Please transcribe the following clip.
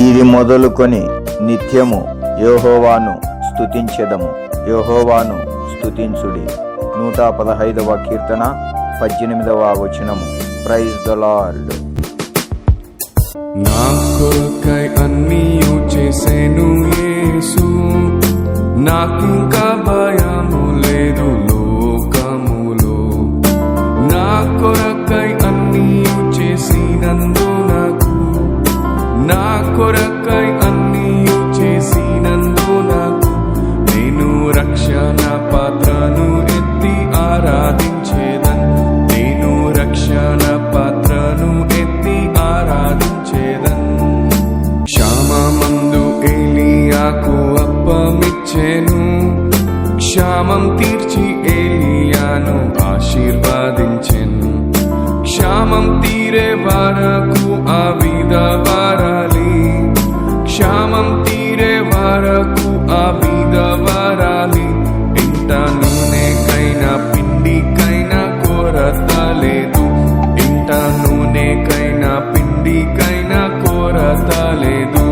ఇది మొదలుకొని నిత్యము యెహోవాను స్తుతించెదము. యెహోవాను స్తుతించుడి. 115వ కీర్తన 18వ వచనము. Praise the Lord. నా కొరకై అన్నీయు చేసెను యేసు, నాకింకా భయము లేదు లోకములో. నా కొరకై అన్నీయు చేసినందునకు, నా కొరకై అన్నీయు చేసినందునకు, నేను రక్షణ పాత్రను ఎత్తి ఆరాధించేదన్. నేను రక్షణ పాత్రను ఎత్తి ఆరాధించేదన్. క్షామమందు ఏలియాకు అప్పమిచ్చెను, క్షామం తీర్చి ఏలియాను ఆశీర్వదించెను. క్షామం తీరే వరకు ఆ విధవరాలి, క్షామం తీరే వరకు ఆ విధవరాలి. ఇంట నూనెకైనా పిండికైనా కొరత లేదు, ఇంట నూనెకైనా పిండికైనా కొరత లేదు.